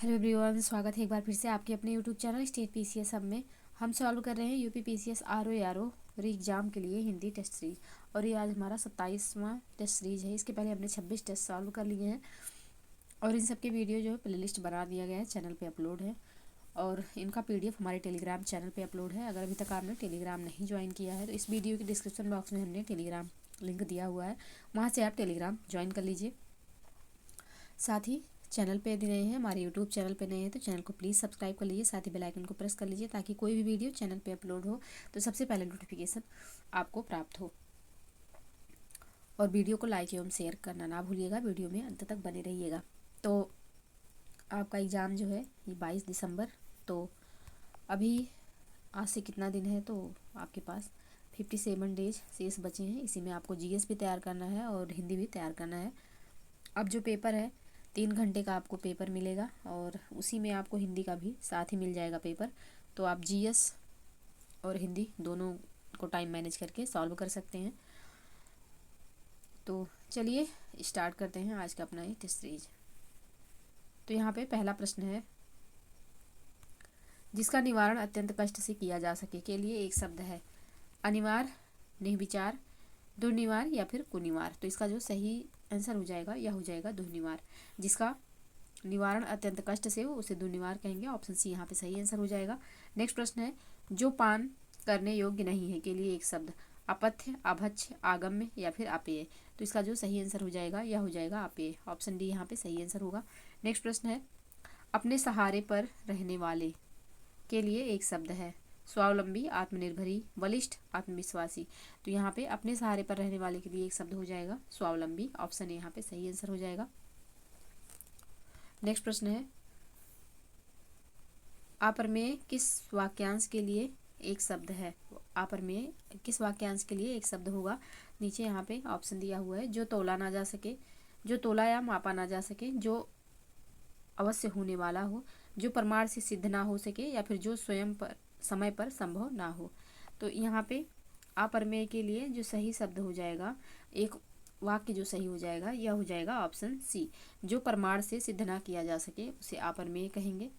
Hello everyone, स्वागत है एक बार फिर से आपके अपने YouTube channel state PCS hub में। हम सॉल्व कर रहे हैं यूपी पीसीएस आरओ री एग्जाम के लिए हिंदी टेस्ट सीरीज। और ये आज हमारा 27वां टेस्ट सीरीज है। इसके पहले हमने 26 टेस्ट सॉल्व कर लिए हैं और इन सब के वीडियो जो है प्लेलिस्ट बना दिया गया है, चैनल पे अपलोड है। और इनका पीडीएफ हमारे टेलीग्राम चैनल पे अपलोड है। अगर अभी तक आपने टेलीग्राम नहीं ज्वाइन किया है तो इस वीडियो के डिस्क्रिप्शन बॉक्स में हमने टेलीग्राम लिंक दिया हुआ है, वहाँ से आप टेलीग्राम ज्वाइन कर लीजिए। साथ ही चैनल पे यदि नए हैं, हमारे यूट्यूब चैनल पे नए हैं तो चैनल को प्लीज़ सब्सक्राइब कर लीजिए। साथ ही बेल आइकन को प्रेस कर लीजिए ताकि कोई भी वीडियो चैनल पे अपलोड हो तो सबसे पहले नोटिफिकेशन आपको प्राप्त हो। और वीडियो को लाइक एवं शेयर करना ना भूलिएगा। वीडियो में अंत तक बने रहिएगा। तो आपका एग्ज़ाम जो है ये 22 दिसंबर, तो अभी आज से कितना दिन है, तो आपके पास 57 डेज शेष बचे हैं। इसी में आपको जीएस भी तैयार करना है और हिंदी भी तैयार करना है। अब जो पेपर है 3 घंटे का आपको पेपर मिलेगा और उसी में आपको हिंदी का भी साथ ही मिल जाएगा पेपर। तो आप जीएस और हिंदी दोनों को टाइम मैनेज करके सॉल्व कर सकते हैं। तो चलिए स्टार्ट करते हैं आज का अपना ये टेस्ट सीरीज। तो यहाँ पे पहला प्रश्न है, जिसका निवारण अत्यंत कष्ट से किया जा सके के लिए एक शब्द है। अनिवार्य, निर्विचार, दुर्निवार या फिर कुनिवार। तो इसका जो सही आंसर हो जाएगा यह हो जाएगा दुर्निवार। जिसका निवारण अत्यंत कष्ट से हो उसे दुर्निवार कहेंगे। ऑप्शन सी यहाँ पे सही आंसर हो जाएगा। नेक्स्ट प्रश्न है, जो पान करने योग्य नहीं है के लिए एक शब्द। अपथ्य, अभक्ष्य, आगम्य या फिर अपेय। तो इसका जो सही आंसर हो जाएगा यह हो जाएगा अपेय। ऑप्शन डी यहाँ पे सही आंसर होगा। नेक्स्ट प्रश्न है, अपने सहारे पर रहने वाले के लिए एक शब्द है। स्वावलंबी, आत्मनिर्भरी, बलिष्ठ, आत्मविश्वासी। तो यहाँ पे अपने सहारे पर रहने वाले के लिए एक शब्द हो जाएगा स्वावलंबी। ऑप्शन ए यहाँ पे सही आंसर हो जाएगा। नेक्स्ट प्रश्न है, अप्रमेय किस वाक्यांश के लिए एक शब्द है। अप्रमेय किस वाक्यांश के लिए एक शब्द होगा। नीचे यहाँ पे ऑप्शन दिया हुआ है, जो तोला ना जा सके, जो तोला या मापा ना जा सके, जो अवश्य होने वाला हो, जो प्रमाण से सिद्ध ना हो सके या फिर जो स्वयं पर समय पर संभव ना हो। तो यहाँ पे अप्रमेय के लिए जो सही शब्द हो जाएगा, एक वाक्य जो सही हो जाएगा यह हो जाएगा ऑप्शन सी, जो प्रमाण से सिद्ध ना किया जा सके उसे अप्रमेय कहेंगे।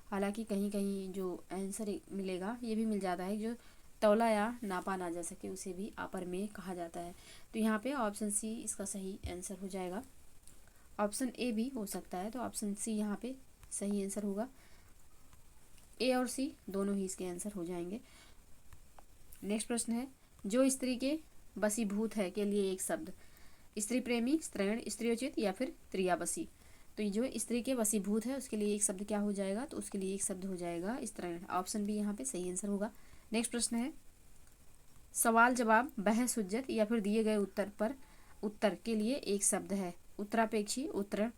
हालांकि कहीं कहीं जो आंसर मिलेगा ये भी मिल जाता है, जो तौला या नापा ना जा सके उसे भी अप्रमेय कहा जाता है। तो यहाँ पे ऑप्शन सी इसका सही आंसर हो जाएगा। ऑप्शन ए भी हो सकता है, तो ऑप्शन सी यहाँ पे सही आंसर होगा। ए और सी दोनों ही इसके आंसर हो जाएंगे। नेक्स्ट प्रश्न है, जो स्त्री के वशीभूत है के लिए एक शब्द। स्त्री प्रेमी, स्त्रैण, स्त्रियोचित या फिर त्रियावसी। तो ये जो स्त्री के वशीभूत है उसके लिए एक शब्द क्या हो जाएगा, तो उसके लिए एक शब्द हो जाएगा स्त्रैण। ऑप्शन बी यहाँ पे सही आंसर होगा। नेक्स्ट प्रश्न है, सवाल जवाब, बहस हुज्जत या फिर दिए गए उत्तर के लिए एक शब्द है। उत्तरापेक्षी, उत्तर,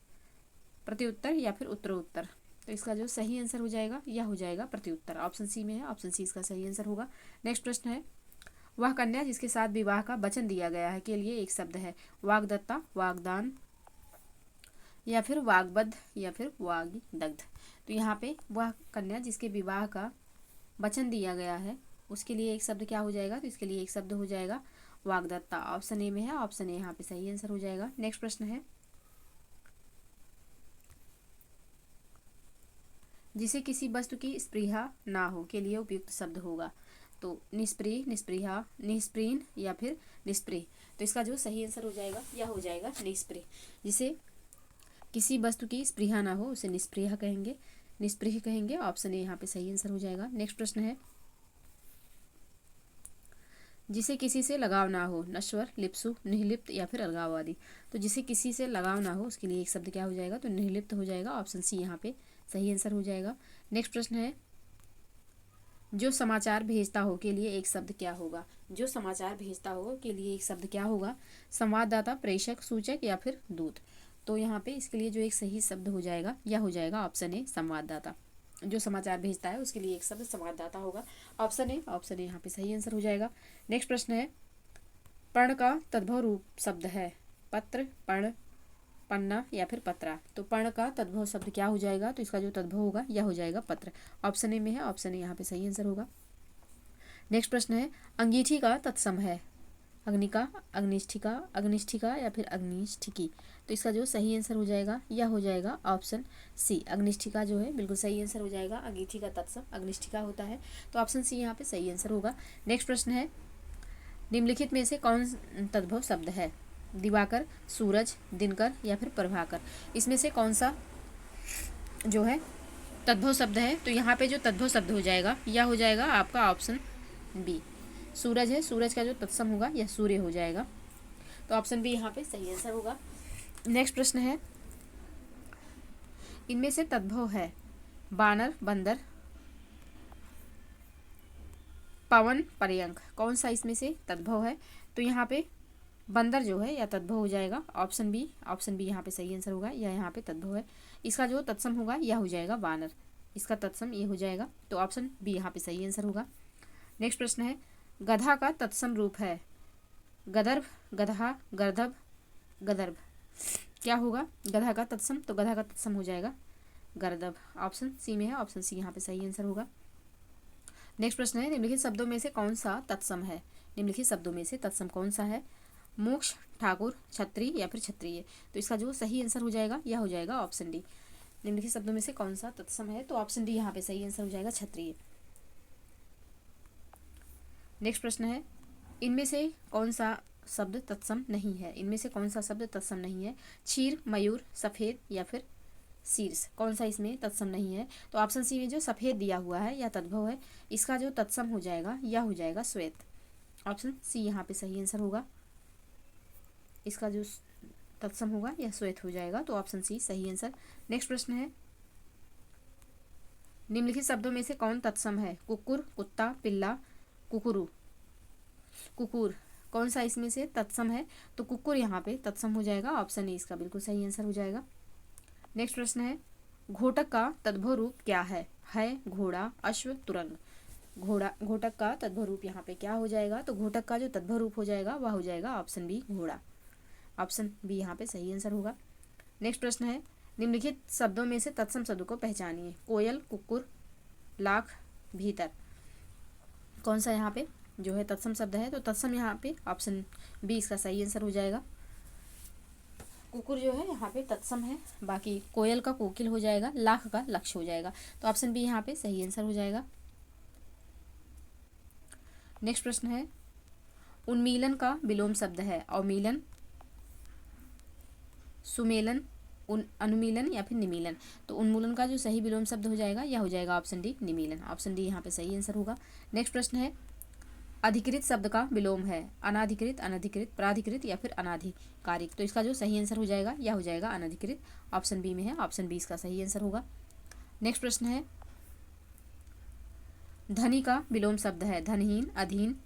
प्रत्युत्तर या फिर उत्तरोत्तर। तो इसका जो सही आंसर हो जाएगा यह हो जाएगा प्रत्युत्तर। ऑप्शन सी में है, ऑप्शन सी इसका सही आंसर होगा। नेक्स्ट प्रश्न है, वह कन्या जिसके साथ विवाह का वचन दिया गया है के लिए एक शब्द है। वाग्दत्ता, वागदान या फिर वाग्बद्ध या फिर वाग्दग्ध। तो यहाँ पे वह कन्या जिसके विवाह का वचन दिया गया है उसके लिए एक शब्द क्या हो जाएगा, तो इसके लिए एक शब्द हो जाएगा वाग्दत्ता। ऑप्शन ए में है, ऑप्शन ए यहाँ पे सही आंसर हो जाएगा। नेक्स्ट प्रश्न है, जिसे किसी वस्तु की स्पृहा ना हो के लिए उपयुक्त शब्द होगा। तो निष्प्रिय, निष्पृहा, निष्प्रीन या फिर निष्प्रिय। तो इसका जो सही आंसर हो जाएगा यह हो जाएगा निष्प्रिय। जिसे किसी वस्तु की स्पृहा ना हो उसे निष्प्रिय कहेंगे, निष्प्रिय कहेंगे। ऑप्शन ए यहाँ पे सही आंसर हो जाएगा। नेक्स्ट प्रश्न है, जिसे किसी से लगाव ना हो। नश्वर, लिप्सु, निर्लिप्त या फिर अलगाववादी। तो जिसे किसी से लगाव ना हो उसके लिए एक शब्द क्या हो जाएगा, तो निर्लिप्त हो जाएगा। ऑप्शन सी यहाँ पे सही आंसर हो जाएगा। नेक्स्ट प्रश्न है, जो समाचार भेजता हो के लिए एक शब्द क्या होगा। जो समाचार भेजता हो के लिए एक शब्द क्या होगा। संवाददाता, प्रेषक, सूचक या फिर दूत। तो यहाँ पे इसके लिए जो एक सही शब्द हो जाएगा यह हो जाएगा ऑप्शन ए, संवाददाता। जो समाचार भेजता है उसके लिए एक शब्द संवाददाता होगा। ऑप्शन ए, ऑप्शन ए यहाँ पे सही आंसर हो जाएगा। नेक्स्ट प्रश्न है, पर्ण का तद्भव रूप शब्द है। पत्र, पर्ण, पन्ना या फिर पत्रा। तो पर्ण का तद्भव शब्द क्या हो जाएगा, तो इसका जो तद्भव होगा यह हो जाएगा पत्र। ऑप्शन ए में है, ऑप्शन ए यहाँ पे सही आंसर होगा। नेक्स्ट प्रश्न है, अंगीठी का तत्सम है। अग्निका, अग्निष्ठिका, अग्निष्ठिका या फिर अग्निष्ठिकी। तो इसका जो सही आंसर हो जाएगा यह हो जाएगा ऑप्शन सी, अग्निष्ठिका जो है बिल्कुल सही आंसर हो जाएगा। अंगीठी का तत्सम अग्निष्ठिका होता है, तो ऑप्शन सी यहाँ पे सही आंसर होगा। नेक्स्ट प्रश्न है, निम्नलिखित में से कौन तद्भव शब्द है? दिवाकर, सूरज, दिनकर या फिर प्रभाकर। इसमें से कौन सा जो है तद्भव शब्द है? तो यहाँ पे जो तद्भव शब्द हो जाएगा यह हो जाएगा आपका ऑप्शन बी, सूरज है। सूरज का जो तत्सम होगा यह सूर्य हो जाएगा, तो ऑप्शन बी यहाँ पे सही आंसर होगा। नेक्स्ट प्रश्न है, इनमें से तद्भव है बानर, बंदर, पवन, पर्यंक। कौन सा इसमें से तद्भव है? तो यहाँ पे बंदर जो है यह तद्भव हो जाएगा, ऑप्शन बी। ऑप्शन बी यहाँ पे सही आंसर होगा, यह यहाँ पे तद्भव है। इसका जो तत्सम होगा यह हो जाएगा वानर, इसका तत्सम ये हो जाएगा, तो ऑप्शन बी यहाँ पे सही आंसर होगा। नेक्स्ट प्रश्न है, गधा का तत्सम रूप है गदर्भ, गधा, गर्दभ, गदर्भ। क्या होगा गधा का तत्सम? तो गधा का तत्सम हो जाएगा गर्दभ, ऑप्शन सी में है, ऑप्शन सी यहाँ पे सही आंसर होगा। नेक्स्ट प्रश्न है, निम्नलिखित शब्दों में से कौन सा तत्सम है? निम्नलिखित शब्दों में से तत्सम कौन सा है? मोक्ष, ठाकुर, छत्री या फिर क्षत्रिय। तो इसका जो सही आंसर हो जाएगा यह हो जाएगा ऑप्शन डी। निम्नलिखित शब्दों में से कौन सा तत्सम है? तो ऑप्शन डी यहाँ पे सही आंसर हो जाएगा क्षत्रिय। नेक्स्ट प्रश्न है, इनमें से कौन सा शब्द तत्सम नहीं है? इनमें से कौन सा शब्द तत्सम नहीं है? क्षीर, मयूर, सफेद या फिर शीर्ष। कौन सा इसमें तत्सम नहीं है? तो ऑप्शन सी में जो सफेद दिया हुआ है यह तद्भव है, इसका जो तत्सम हो जाएगा यह हो जाएगा श्वेत, ऑप्शन सी यहाँ पे सही आंसर होगा। इसका जो तत्सम होगा यह श्वेत हो जाएगा, तो ऑप्शन सी सही आंसर। नेक्स्ट प्रश्न है, निम्नलिखित शब्दों में से कौन तत्सम है? कुकुर, कुत्ता, पिल्ला, कुकुरु, कुकुर। कौन सा इसमें से तत्सम है? तो कुकुर यहाँ पे तत्सम हो जाएगा, ऑप्शन ए इसका बिल्कुल सही आंसर हो जाएगा। नेक्स्ट प्रश्न है, घोटक का तद्भव रूप क्या है? घोड़ा, अश्व, तुरंग। घोटक का तद्भव रूप यहाँ पे क्या हो जाएगा? तो घोटक का जो तद्भव रूप हो जाएगा वह हो जाएगा ऑप्शन बी, घोड़ा, ऑप्शन बी यहाँ पे सही आंसर होगा। नेक्स्ट प्रश्न है, निम्नलिखित शब्दों में से तत्सम शब्द को पहचानिए। कोयल, कुकुर, लाख, भीतर। कौन सा यहाँ पे जो है तत्सम शब्द है? तो तत्सम यहाँ पे ऑप्शन बी इसका सही आंसर हो जाएगा। कुकुर जो है यहाँ पे तत्सम है, बाकी कोयल का कोकिल हो जाएगा, लाख का लक्ष्य हो जाएगा, तो ऑप्शन बी यहाँ पे सही आंसर हो जाएगा। नेक्स्ट प्रश्न है, उन्मीलन का विलोम शब्द है अवमीलन, सुमेलन, अनुमीलन या फिर निमीलन। तो उन्मूलन का जो सही विलोम शब्द हो जाएगा यह हो जाएगा ऑप्शन डी, निमीलन, ऑप्शन डी यहाँ पे सही आंसर होगा। नेक्स्ट प्रश्न है, अधिकृत शब्द का विलोम है अनाधिकृत, अनधिकृत, प्राधिकृत या फिर अनाधिकारिक। तो इसका जो सही आंसर हो जाएगा यह हो जाएगा अनधिकृत, ऑप्शन बी में है, ऑप्शन बी इसका सही आंसर होगा। नेक्स्ट प्रश्न है, धनी का विलोम शब्द है धनहीन, अधीन,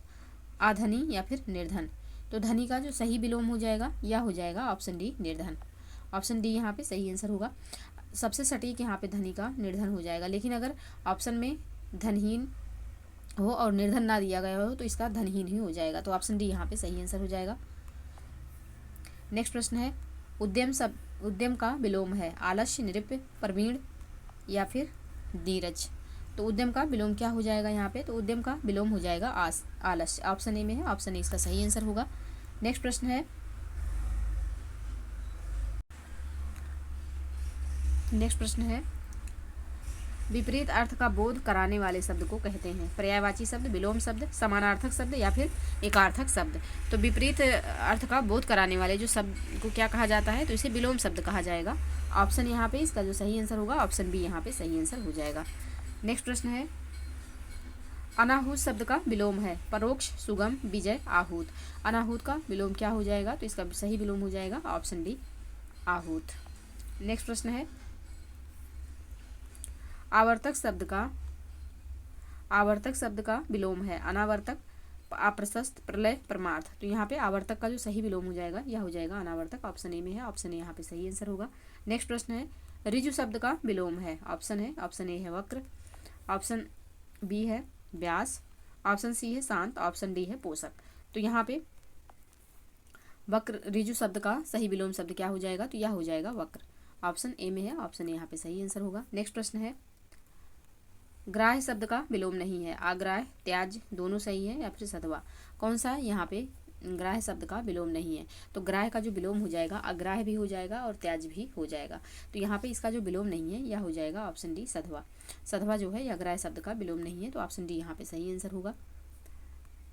आधनी या फिर निर्धन। तो धनी का जो सही विलोम हो जाएगा यह हो जाएगा ऑप्शन डी, निर्धन, ऑप्शन डी यहाँ पे सही आंसर होगा। सबसे सटीक यहाँ पे धनी का निर्धन हो जाएगा, लेकिन अगर ऑप्शन में धनहीन हो और निर्धन ना दिया गया हो तो इसका धनहीन ही हो जाएगा, तो ऑप्शन डी यहाँ पे सही आंसर हो जाएगा। नेक्स्ट प्रश्न है, उद्यम का विलोम है आलस्य, नृप, प्रवीण या फिर धीरज। तो उद्यम का विलोम क्या हो जाएगा यहाँ पे? तो उद्यम का विलोम हो जाएगा आलस्य, ऑप्शन ए में है, ऑप्शन ए इसका सही आंसर होगा। नेक्स्ट प्रश्न है, विपरीत अर्थ का बोध कराने वाले शब्द को कहते हैं पर्यायवाची शब्द, विलोम शब्द, समानार्थक शब्द या फिर एकार्थक शब्द। तो विपरीत अर्थ का बोध कराने वाले जो शब्द को क्या कहा जाता है? तो इसे विलोम शब्द कहा जाएगा, ऑप्शन यहाँ पे इसका जो सही आंसर होगा ऑप्शन बी यहाँ पे सही आंसर हो जाएगा। नेक्स्ट प्रश्न है, अनाहूत शब्द का विलोम है परोक्ष, सुगम, विजय, आहूत। अनाहूत का विलोम क्या हो जाएगा? तो इसका सही विलोम हो जाएगा ऑप्शन डी, आहूत। नेक्स्ट प्रश्न है, आवर्तक शब्द का विलोम है अनावर्तक, अप्रशस्त, प्रलय, परमार्थ। तो यहाँ पे आवर्तक का जो सही विलोम हो जाएगा यह हो जाएगा अनावर्तक, ऑप्शन ए में है, ऑप्शन ए यहाँ पे सही आंसर होगा। नेक्स्ट प्रश्न है, ऋजु शब्द का विलोम है ऑप्शन ए है वक्र, ऑप्शन बी है व्यास, ऑप्शन सी है शांत, ऑप्शन डी है पोषक। तो यहाँ पे वक्र ऋजु शब्द का सही विलोम शब्द क्या हो जाएगा? तो यह हो जाएगा वक्र, ऑप्शन ए में है, ऑप्शन ए यहाँ पे सही आंसर होगा। नेक्स्ट प्रश्न है, ग्राह्य शब्द का विलोम नहीं है आग्राह्य, त्याज्य, दोनों सही है या फिर सधवा। कौन सा यहाँ पे ग्राह्य शब्द का विलोम नहीं है। तो ग्राह्य का जो विलोम हो जाएगा अग्राह्य भी हो जाएगा और त्याज्य भी हो जाएगा। तो यहाँ पे इसका जो विलोम नहीं है यह हो जाएगा ऑप्शन डी सधवा। सधवा जो है यह ग्राह्य शब्द का विलोम नहीं है, तो ऑप्शन डी यहाँ पे सही आंसर होगा।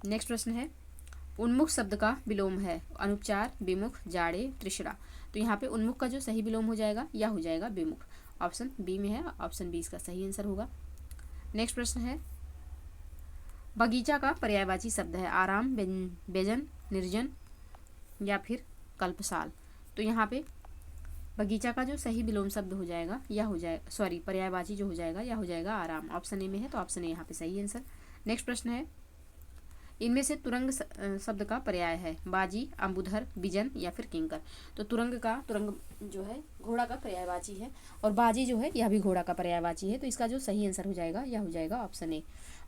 नेक्स्ट प्रश्न है, उन्मुख शब्द का विलोम है अनुपचार, विमुख, जाड़े, तृष्णा। तो यहाँ पे उन्मुख का जो सही विलोम हो जाएगा यह हो जाएगा विमुख। ऑप्शन बी में है, ऑप्शन बी इसका सही आंसर होगा। नेक्स्ट प्रश्न है, बगीचा का पर्यायवाची शब्द है आराम, व्यजन, निर्जन या फिर कल्पशाल। तो यहाँ पे बगीचा का जो सही विलोम शब्द हो जाएगा यह हो जाएगा, पर्यायवाची जो हो जाएगा यह हो जाएगा आराम। ऑप्शन ए में है, तो ऑप्शन ए यहाँ पे सही आंसर। नेक्स्ट प्रश्न है, इनमें से तुरंग शब्द का पर्याय है बाजी, अम्बुधर, बिजन या फिर किंकर। तो तुरंग जो है घोड़ा का पर्यायवाची है और बाजी जो है यह भी घोड़ा का पर्यायवाची है। तो इसका जो सही आंसर हो जाएगा यह हो जाएगा ऑप्शन ए।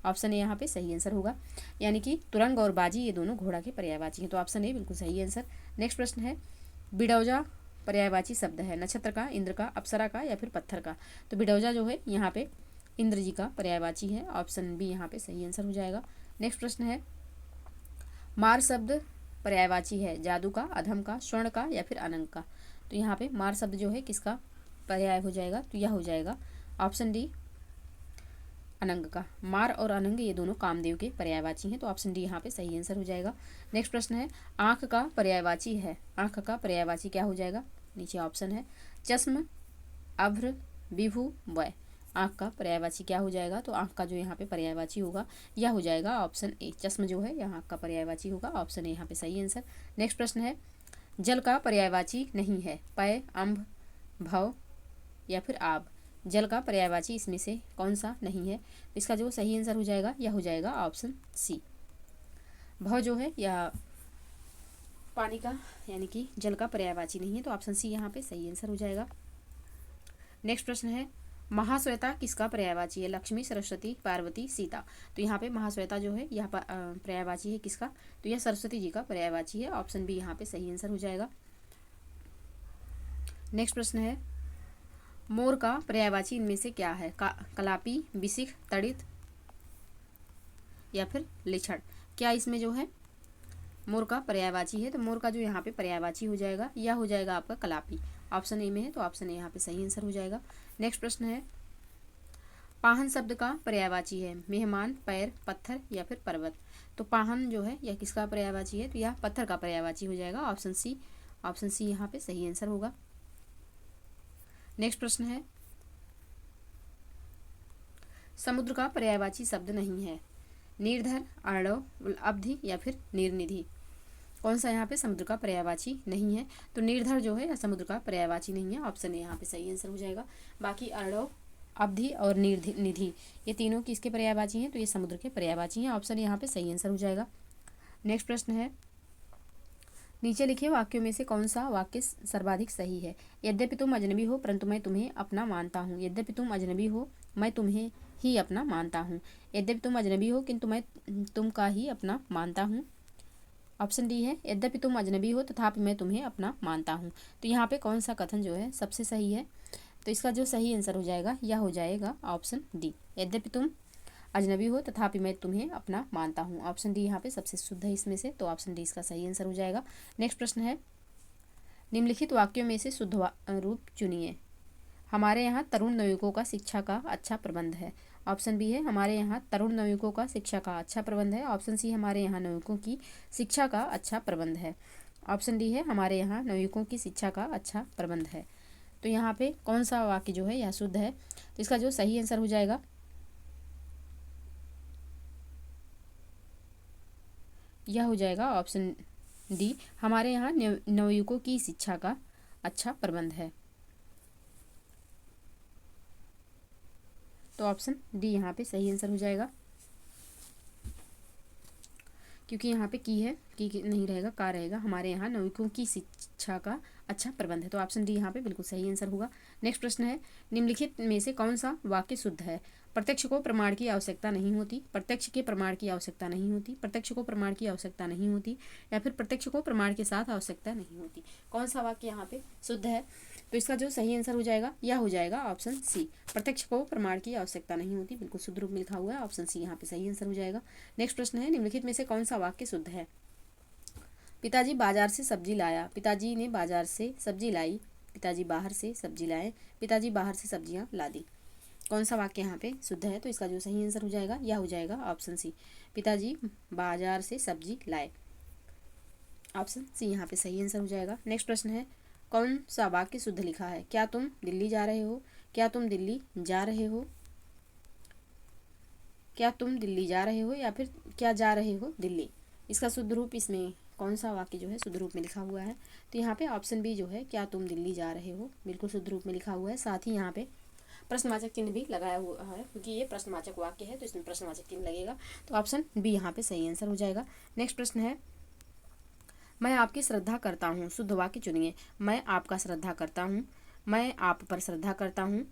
ऑप्शन ए यहाँ पे सही आंसर होगा, यानी कि तुरंग और बाजी ये दोनों घोड़ा के पर्यायवाची हैं। तो ऑप्शन ए बिल्कुल सही आंसर। नेक्स्ट प्रश्न है, बिडौजा पर्यायवाची शब्द है नक्षत्र का, इंद्र का, अप्सरा का या फिर पत्थर का। तो बिडौजा जो है यहाँ पे इंद्र जी का पर्यायवाची है। ऑप्शन बी यहाँ पे सही आंसर हो जाएगा। नेक्स्ट प्रश्न है, मार शब्द पर्यायवाची है जादू का, अधम का, स्वर्ण का या फिर अनंग का। तो यहाँ पे मार शब्द जो है किसका पर्याय हो जाएगा, तो यह हो जाएगा ऑप्शन डी अनंग का। मार और अनंग ये दोनों कामदेव के पर्यायवाची हैं। तो ऑप्शन डी यहाँ पे सही आंसर हो जाएगा। नेक्स्ट प्रश्न है, आंख का पर्यायवाची है, आंख का पर्यायवाची क्या हो जाएगा, नीचे ऑप्शन है चश्म, अभ्र, विभु, वय। आंख का पर्यायवाची क्या हो जाएगा, तो आंख का जो यहाँ पे पर्यायवाची होगा यह हो जाएगा ऑप्शन ए। चश्म जो है यह आंख का पर्यायवाची होगा। ऑप्शन ए यहाँ पे सही आंसर। नेक्स्ट प्रश्न है, जल का पर्यायवाची नहीं है पय, अम्भ, भव या फिर आब। जल का पर्यायवाची इसमें से कौन सा नहीं है, इसका जो सही आंसर हो जाएगा यह हो जाएगा ऑप्शन सी। भव जो है यह पानी का यानी कि जल का पर्यायवाची नहीं है। तो ऑप्शन सी यहाँ पे सही आंसर हो जाएगा। नेक्स्ट प्रश्न है, महाश्वेता किसका पर्यायवाची है लक्ष्मी, सरस्वती, पार्वती, सीता। तो यहाँ पे महाश्वेता जो है यह पर्यायवाची है किसका, तो यह सरस्वती जी का पर्यायवाची है। ऑप्शन बी यहाँ पे सही आंसर हो जाएगा। नेक्स्ट प्रश्न है, मोर का पर्यायवाची इनमें से क्या है कलापी, बिसिख, तड़ित या फिर लिछड़। क्या इसमें जो है मोर का पर्यायवाची है, तो मोर का जो यहाँ पे पर्यायवाची हो जाएगा यह हो जाएगा आपका कलापी। ऑप्शन ए में है, तो ऑप्शन ए यहाँ पे सही आंसर हो जाएगा। नेक्स्ट प्रश्न है, पाहन शब्द का पर्यायवाची है मेहमान, पैर, पत्थर या फिर पर्वत। तो पाहन जो है यह किसका पर्यायवाची है, तो यह पत्थर का पर्यायवाची हो जाएगा। ऑप्शन सी, ऑप्शन सी यहाँ पे सही आंसर होगा। नेक्स्ट प्रश्न है, समुद्र का पर्यायवाची शब्द नहीं है निर्धर, अर्णव, अवधि या फिर निर्निधि। कौन सा यहाँ पे समुद्र का पर्यायवाची नहीं है, तो निर्धर जो है समुद्र का पर्यायवाची नहीं है। ऑप्शन ए यहाँ पे सही आंसर हो जाएगा। बाकी अर्णव, अवधि और निधि ये तीनों किसके पर्यायवाची हैं, तो ये समुद्र के पर्यायवाची हैं। ऑप्शन यहाँ पे सही आंसर हो जाएगा। नेक्स्ट प्रश्न है, नीचे लिखे वाक्यों में से कौन सा वाक्य सर्वाधिक सही है। यद्यपि तुम अजनबी हो परंतु मैं तुम्हें अपना मानता हूँ। यद्यपि तुम अजनबी हो मैं तुम्हें ही अपना मानता हूँ। यद्यपि तुम अजनबी हो किंतु मैं तुम का ही अपना मानता हूँ। ऑप्शन डी है, यद्यपि तुम अजनबी हो तथापि मैं तुम्हें अपना मानता हूँ। तो यहाँ पे कौन सा कथन जो है सबसे सही है, तो इसका जो सही आंसर हो जाएगा यह हो जाएगा ऑप्शन डी, यद्यपि तुम अजनबी हो तथापि मैं तुम्हें अपना मानता हूँ। ऑप्शन डी यहाँ पे सबसे शुद्ध है इसमें से, तो ऑप्शन डी इसका सही आंसर हो जाएगा। नेक्स्ट प्रश्न है, निम्नलिखित वाक्यों में से शुद्ध रूप चुनिए। हमारे यहाँ तरुण नवयुवकों का शिक्षा का अच्छा प्रबंध है। ऑप्शन बी है, हमारे यहाँ तरुण नवयुवकों का शिक्षा का अच्छा प्रबंध है। ऑप्शन सी, हमारे यहाँ नवयुवकों की शिक्षा का अच्छा प्रबंध है। ऑप्शन डी है, हमारे यहाँ नवयुवकों की शिक्षा का अच्छा प्रबंध है। तो यहाँ पे कौन सा वाक्य जो है यह शुद्ध है, तो इसका जो सही आंसर हो जाएगा यह हो जाएगा ऑप्शन डी, हमारे यहाँ नवयुवकों की शिक्षा का अच्छा प्रबंध है। तो ऑप्शन डी यहाँ पे सही आंसर हो जाएगा, क्योंकि यहाँ पे की है की नहीं रहेगा, का रहेगा। हमारे यहाँ नवयुवकों की शिक्षा का अच्छा प्रबंध है। तो ऑप्शन डी यहाँ पे बिल्कुल सही आंसर होगा। नेक्स्ट प्रश्न है, निम्नलिखित में से कौन सा वाक्य शुद्ध है। प्रत्यक्ष को प्रमाण की आवश्यकता नहीं होती, प्रत्यक्ष के प्रमाण की आवश्यकता नहीं होती, प्रत्यक्ष को प्रमाण की आवश्यकता नहीं होती या फिर प्रत्यक्ष को प्रमाण के साथ आवश्यकता नहीं होती। कौन सा वाक्य यहाँ पे शुद्ध है, तो इसका जो सही आंसर हो जाएगा यह हो जाएगा ऑप्शन सी, प्रत्यक्ष को प्रमाण की आवश्यकता नहीं होती। बिल्कुल शुद्ध रूप में लिखा हुआ है, ऑप्शन सी यहाँ पे सही आंसर हो जाएगा। नेक्स्ट प्रश्न है, निम्नलिखित में से कौन सा वाक्य शुद्ध है। पिताजी बाजार से सब्जी लाया, पिताजी ने बाजार से सब्जी लाई, पिताजी बाहर से सब्जी लाए, पिताजी बाहर से सब्जियां ला दी। कौन सा वाक्य यहाँ पे शुद्ध है? तो इसका जो सही आंसर हो जाएगा यह हो जाएगा ऑप्शन सी, पिताजी बाजार से सब्जी लाए। ऑप्शन सी यहाँ पे सही आंसर हो जाएगा। नेक्स्ट प्रश्न है, कौन सा वाक्य शुद्ध लिखा है? क्या तुम दिल्ली जा रहे हो? क्या तुम दिल्ली जा रहे हो? क्या तुम दिल्ली जा रहे हो या फिर क्या जा रहे हो दिल्ली? इसका शुद्ध रूप, इसमें कौन सा वाक्य जो है शुद्ध रूप में लिखा हुआ है? तो यहाँ पे ऑप्शन बी जो है, क्या तुम दिल्ली जा रहे हो, बिल्कुल शुद्ध रूप में लिखा हुआ है। साथ ही यहाँ पे प्रश्नवाचक चिन्ह भी लगाया हुआ है, क्योंकि ये प्रश्नवाचक वाक्य है तो इसमें प्रश्नवाचक चिन्ह लगेगा। तो ऑप्शन बी यहाँ पे सही आंसर हो जाएगा। नेक्स्ट प्रश्न है, मैं आपकी श्रद्धा करता हूँ, शुद्ध वाक्य चुनिए। मैं आपका श्रद्धा करता हूँ, मैं आप पर श्रद्धा करता हूँ,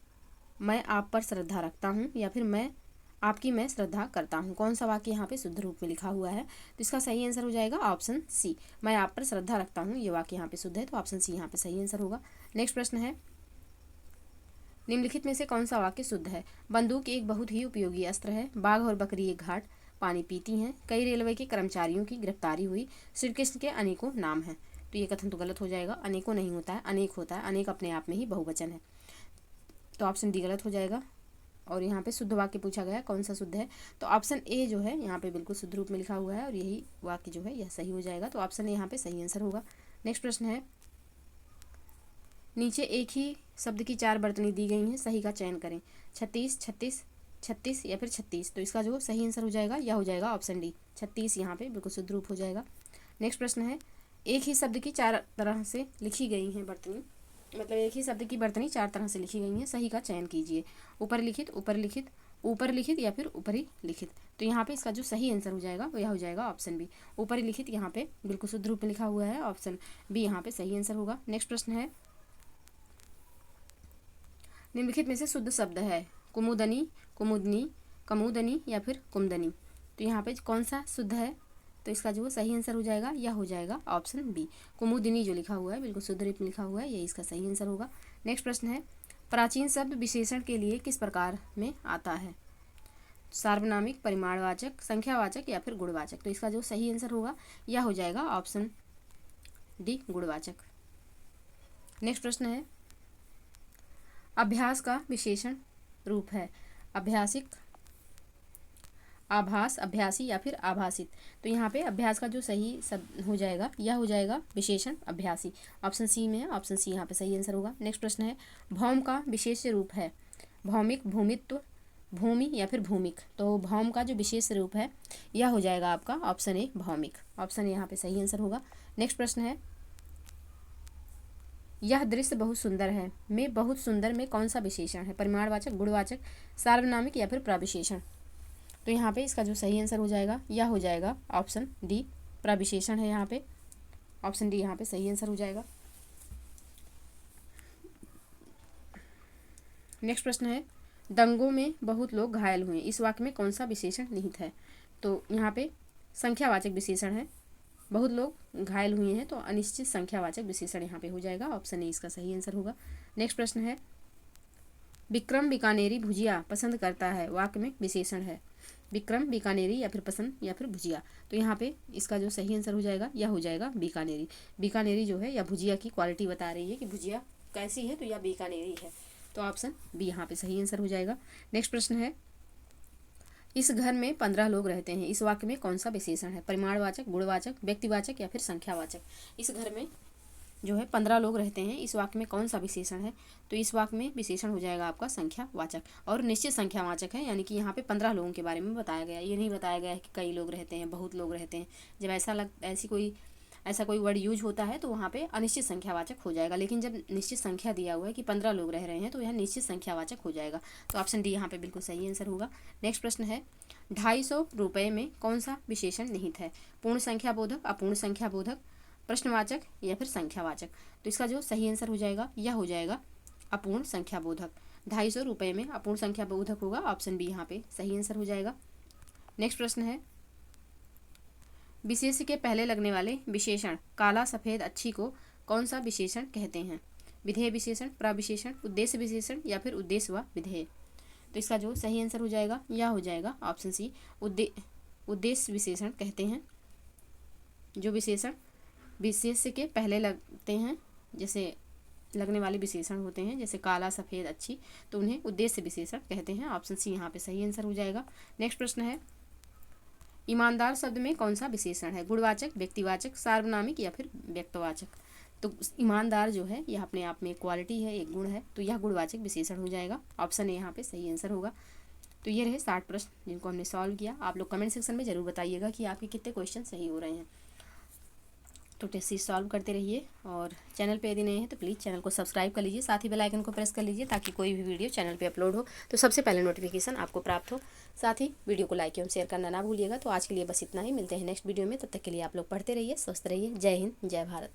मैं आप पर श्रद्धा रखता हूँ, या फिर मैं श्रद्धा करता हूँ। कौन सा वाक्य यहाँ पे शुद्ध रूप में लिखा हुआ है? तो इसका सही आंसर हो जाएगा ऑप्शन सी, मैं आप पर श्रद्धा रखता हूँ। ये वाक्य यहाँ पे शुद्ध है, तो ऑप्शन सी यहाँ पे सही आंसर होगा। नेक्स्ट प्रश्न है, निम्नलिखित में से कौन सा वाक्य शुद्ध है? बंदूक एक बहुत ही उपयोगी अस्त्र है, बाघ और बकरी एक घाट पानी पीती हैं, कई रेलवे के कर्मचारियों की गिरफ्तारी हुई, श्री कृष्ण के अनेकों नाम हैं। तो ये कथन तो गलत हो जाएगा, अनेकों नहीं होता है, अनेक होता है, अनेक अपने आप में ही बहुवचन है। तो ऑप्शन डी गलत हो जाएगा। और यहाँ पे शुद्ध वाक्य पूछा गया कौन सा शुद्ध है, तो ऑप्शन ए जो है यहाँ पे बिल्कुल शुद्ध रूप में लिखा हुआ है और यही वाक्य जो है यह सही हो जाएगा। तो ऑप्शन ए यहाँ पे सही आंसर होगा। नेक्स्ट प्रश्न है, नीचे एक ही शब्द की 4 बर्तनी दी गई हैं, सही का चयन करें। 36, 36, 36 या फिर 36। तो इसका जो सही आंसर हो जाएगा यह हो जाएगा ऑप्शन डी, 36 यहाँ पे बिल्कुल शुद्ध रूप हो जाएगा। नेक्स्ट प्रश्न है, एक ही शब्द की 4 तरह से लिखी गई हैं बर्तनी, मतलब एक ही शब्द की बर्तनी 4 तरह से लिखी गई हैं, सही का चयन कीजिए। ऊपर लिखित, ऊपर लिखित, ऊपर लिखित या फिर ऊपरी लिखित। तो यहाँ पे इसका जो सही आंसर हो जाएगा वह हो जाएगा ऑप्शन बी, ऊपरी लिखित यहाँ पे बिल्कुल शुद्ध रूप में लिखा हुआ है, ऑप्शन बी यहाँ पे सही आंसर होगा। नेक्स्ट प्रश्न है, निम्नलिखित में से शुद्ध शब्द है? कुमुदनी, कुमुदनी, कमुदनी या फिर कुमदनी। तो यहाँ पे कौन सा शुद्ध है? तो इसका जो सही आंसर हो जाएगा यह हो जाएगा ऑप्शन बी, कुमुदिनी जो लिखा हुआ है बिल्कुल शुद्ध रूप में लिखा हुआ है, यही इसका सही आंसर होगा। नेक्स्ट प्रश्न है, प्राचीन शब्द विशेषण के लिए किस प्रकार में आता है? सार्वनामिक, परिमाणवाचक, संख्यावाचक या फिर गुणवाचक। तो इसका जो सही आंसर होगा यह हो जाएगा ऑप्शन डी, गुणवाचक। नेक्स्ट प्रश्न है, अभ्यास का विशेषण रूप है? अभ्यासिक, आभास, अभ्यासी या फिर आभासित। तो यहाँ पे अभ्यास का जो सही शब्द हो जाएगा यह हो जाएगा विशेषण अभ्यासी, ऑप्शन सी में है, ऑप्शन सी यहाँ पे सही आंसर होगा। नेक्स्ट प्रश्न है, भौम का विशेष रूप है? भौमिक, भूमित्व, भूमि या फिर भूमिक। तो भौम का जो विशेष रूप है यह हो जाएगा आपका option A, Bhaumik, option A यहाँ पे सही आंसर होगा। नेक्स्ट प्रश्न है, यह दृश्य बहुत सुंदर है में बहुत सुंदर में कौन सा विशेषण है? परिमाणवाचक, गुणवाचक, सार्वनामिक या फिर प्रविशेषण। तो यहाँ पे इसका जो सही आंसर हो जाएगा यह हो जाएगा ऑप्शन डी, प्रविशेषण है यहाँ पे, ऑप्शन डी यहाँ पे सही आंसर हो जाएगा। नेक्स्ट प्रश्न है, दंगों में बहुत लोग घायल हुए, इस वाक्य में कौन सा विशेषण निहित है? तो यहाँ पे संख्यावाचक विशेषण है, बहुत लोग घायल हुए हैं, तो अनिश्चित संख्यावाचक विशेषण यहाँ पे हो जाएगा, ऑप्शन ए इसका सही आंसर होगा। नेक्स्ट प्रश्न है, विक्रम बीकानेरी भुजिया पसंद करता है, वाक्य में विशेषण है? विक्रम बीकानेरी या फिर पसंद या फिर भुजिया। तो यहाँ पे इसका जो सही आंसर हो जाएगा यह हो जाएगा बीकानेरी। बीकानेरी जो है या भुजिया की क्वालिटी बता रही है कि भुजिया कैसी है, तो यह बीकानेरी है, तो ऑप्शन बी यहाँ पे सही आंसर हो जाएगा। नेक्स्ट प्रश्न है, इस घर में 15 लोग रहते हैं, इस वाक्य में कौन सा विशेषण है? परिमाणवाचक, गुणवाचक, व्यक्तिवाचक या फिर संख्यावाचक। इस घर में जो है 15 लोग रहते हैं, इस वाक्य में कौन सा विशेषण है? तो इस वाक्य में विशेषण हो जाएगा आपका संख्यावाचक, और निश्चित संख्यावाचक है, यानी कि यहाँ पे 15 लोगों के बारे में बताया गया, ये नहीं बताया गया है कि कई लोग रहते हैं, बहुत लोग रहते हैं। जब ऐसा कोई वर्ड यूज होता है तो वहाँ पे अनिश्चित संख्यावाचक हो जाएगा, लेकिन जब निश्चित संख्या दिया हुआ है कि 15 लोग रह रहे हैं तो यह निश्चित संख्यावाचक हो जाएगा, तो ऑप्शन डी यहाँ पे बिल्कुल सही आंसर होगा। नेक्स्ट प्रश्न है, 250 रुपये में कौन सा विशेषण निहित है? पूर्ण संख्या बोधक, अपूर्ण संख्या बोधक, प्रश्नवाचक या फिर संख्यावाचक। तो इसका जो सही आंसर हो जाएगा यह हो जाएगा अपूर्ण संख्या बोधक। 250 रुपये में अपूर्ण संख्या बोधक होगा, ऑप्शन बी यहाँ पे सही आंसर हो जाएगा। नेक्स्ट प्रश्न है, विशेष के पहले लगने वाले विशेषण काला, सफ़ेद, अच्छी को कौन सा विशेषण कहते हैं? विधेय विशेषण, प्रविशेषण, उद्देश्य विशेषण या फिर उद्देश्य व विधेय। तो इसका जो सही आंसर हो जाएगा यह हो जाएगा ऑप्शन सी, उद्देश्य विशेषण कहते हैं। जो विशेषण विशेष्य के पहले लगते हैं, जैसे लगने वाले विशेषण होते हैं, जैसे काला, सफ़ेद, अच्छी, तो उन्हें उद्देश्य विशेषण कहते हैं। ऑप्शन सी यहाँ पे सही आंसर हो जाएगा। नेक्स्ट प्रश्न है, ईमानदार शब्द में कौन सा विशेषण है? गुणवाचक, व्यक्तिवाचक, सार्वनामिक या फिर व्यक्तवाचक? तो ईमानदार जो है यह अपने आप में एक क्वालिटी है, एक गुण है, तो यह गुणवाचक विशेषण हो जाएगा। ऑप्शन ए यहाँ पे सही आंसर होगा। तो ये रहे 60 प्रश्न जिनको हमने सॉल्व किया। आप लोग कमेंट सेक्शन में ज़रूर बताइएगा कि आपके कितने क्वेश्चन सही हो रहे हैं। तो टेस्ट सॉल्व करते रहिए, और चैनल पे यदि नए हैं तो प्लीज़ चैनल को सब्सक्राइब कर लीजिए, साथ ही बेल आइकन को प्रेस कर लीजिए ताकि कोई भी वीडियो चैनल पे अपलोड हो तो सबसे पहले नोटिफिकेशन आपको प्राप्त हो। साथ ही वीडियो को लाइक एवं शेयर करना ना भूलिएगा। तो आज के लिए बस इतना ही, मिलते हैं नेक्स्ट वीडियो में। तब तक के लिए आप लोग पढ़ते रहिए, स्वस्थ रहिए। जय हिंद, जय भारत।